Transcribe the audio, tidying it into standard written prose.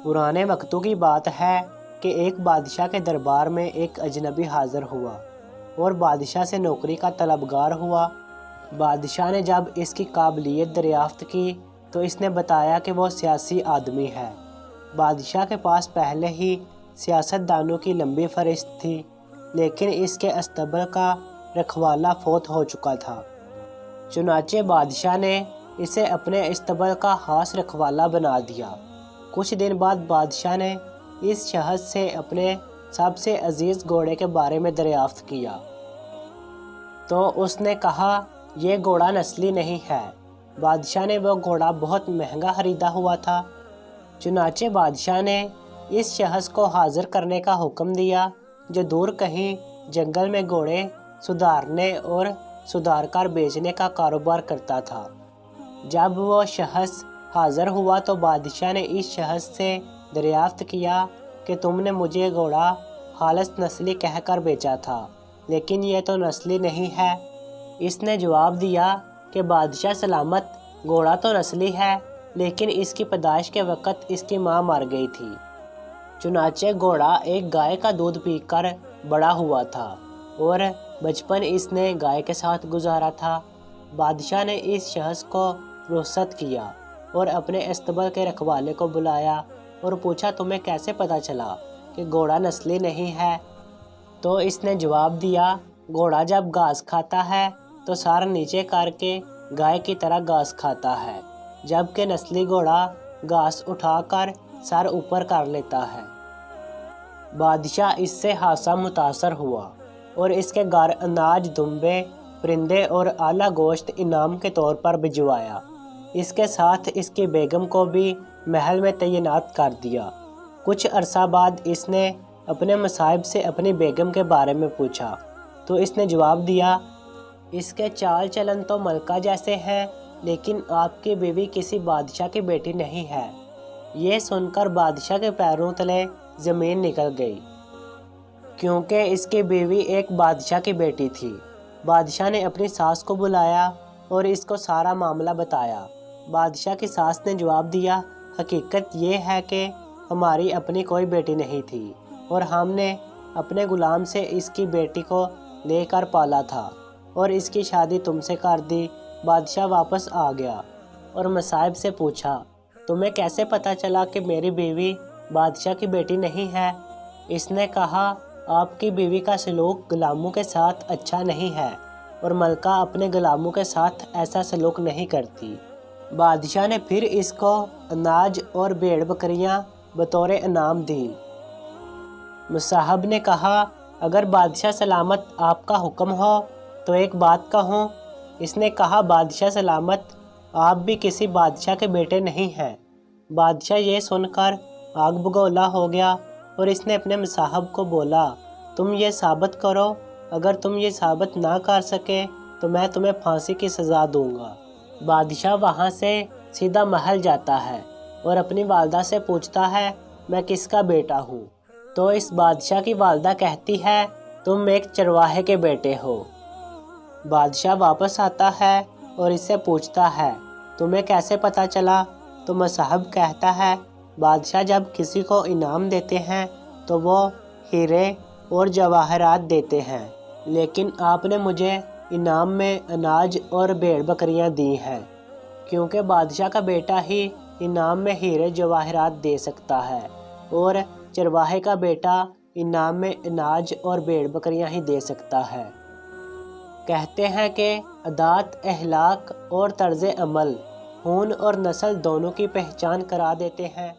पुराने वक्तों की बात है कि एक बादशाह के दरबार में एक अजनबी हाजिर हुआ और बादशाह से नौकरी का तलबगार हुआ। बादशाह ने जब इसकी काबिलियत दरियाफ्त की तो इसने बताया कि वो सियासी आदमी है। बादशाह के पास पहले ही सियासतदानों की लंबी फहरिस्त थी, लेकिन इसके अस्तबल का रखवाला फौत हो चुका था। चुनाचे बादशाह ने इसे अपने अस्तबल का खास रखवाला बना दिया। कुछ दिन बाद बादशाह ने इस शख्स से अपने सबसे अजीज़ घोड़े के बारे में दरियाफ्त किया तो उसने कहा, यह घोड़ा नस्ली नहीं है। बादशाह ने वो घोड़ा बहुत महंगा खरीदा हुआ था। चुनाचे बादशाह ने इस शख्स को हाजिर करने का हुक्म दिया जो दूर कहीं जंगल में घोड़े सुधारने और सुधार कर बेचने का कारोबार करता था। जब वो शख्स हाजिर हुआ तो बादशाह ने इस शख्स से दरियाफ्त किया कि तुमने मुझे घोड़ा खालिस नस्ली कहकर बेचा था, लेकिन यह तो नस्ली नहीं है। इसने जवाब दिया कि बादशाह सलामत, घोड़ा तो नस्ली है, लेकिन इसकी पैदाइश के वक़्त इसकी माँ मर गई थी। चुनाचे घोड़ा एक गाय का दूध पीकर बड़ा हुआ था और बचपन इसने गाय के साथ गुजारा था। बादशाह ने इस शख्स को रुखसत किया और अपने अस्तबल के रखवाले को बुलाया और पूछा, तुम्हें कैसे पता चला कि घोड़ा नस्ली नहीं है? तो इसने जवाब दिया, घोड़ा जब घास खाता है तो सर नीचे करके गाय की तरह घास खाता है, जबकि नस्ली घोड़ा घास उठाकर सर ऊपर कर लेता है। बादशाह इससे खासा मुतासर हुआ और इसके घर अनाज, दुम्बे, परिंदे और आला गोश्त इनाम के तौर पर भिजवाया। इसके साथ इसकी बेगम को भी महल में तैनात कर दिया। कुछ अरसा बाद इसने अपने मसाइब से अपनी बेगम के बारे में पूछा तो इसने जवाब दिया, इसके चाल चलन तो मलका जैसे हैं, लेकिन आपकी बीवी किसी बादशाह की बेटी नहीं है। ये सुनकर बादशाह के पैरों तले ज़मीन निकल गई, क्योंकि इसकी बीवी एक बादशाह की बेटी थी। बादशाह ने अपनी सास को बुलाया और इसको सारा मामला बताया। बादशाह की सास ने जवाब दिया, हकीकत ये है कि हमारी अपनी कोई बेटी नहीं थी और हमने अपने गुलाम से इसकी बेटी को लेकर पाला था और इसकी शादी तुमसे कर दी। बादशाह वापस आ गया और मसाइब से पूछा, तुम्हें कैसे पता चला कि मेरी बीवी बादशाह की बेटी नहीं है? इसने कहा, आपकी बीवी का सलूक गुलामों के साथ अच्छा नहीं है और मलका अपने गुलामों के साथ ऐसा सलूक नहीं करती। बादशाह ने फिर इसको अनाज और भेड़ बकरियां बतौर इनाम दी। मुसाहब ने कहा, अगर बादशाह सलामत आपका हुक्म हो तो एक बात कहूँ। इसने कहा, बादशाह सलामत, आप भी किसी बादशाह के बेटे नहीं हैं। बादशाह ये सुनकर आग बगौला हो गया और इसने अपने मुसाहब को बोला, तुम ये साबित करो। अगर तुम ये साबित ना कर सके तो मैं तुम्हें फांसी की सज़ा दूंगा। बादशाह वहाँ से सीधा महल जाता है और अपनी वालदा से पूछता है, मैं किसका बेटा हूँ? तो इस बादशाह की वालदा कहती है, तुम एक चरवाहे के बेटे हो। बादशाह वापस आता है और इससे पूछता है, तुम्हें कैसे पता चला? तो मुसाहब कहता है, बादशाह जब किसी को इनाम देते हैं तो वो हीरे और जवाहरात देते हैं, लेकिन आपने मुझे इनाम में अनाज और भेड़ बकरियां दी हैं, क्योंकि बादशाह का बेटा ही इनाम में हीरे जवाहरात दे सकता है और चरवाहे का बेटा इनाम में अनाज और भेड़ बकरियां ही दे सकता है। कहते हैं कि अदात, अहलाक और तर्ज अमल खून और नस्ल दोनों की पहचान करा देते हैं।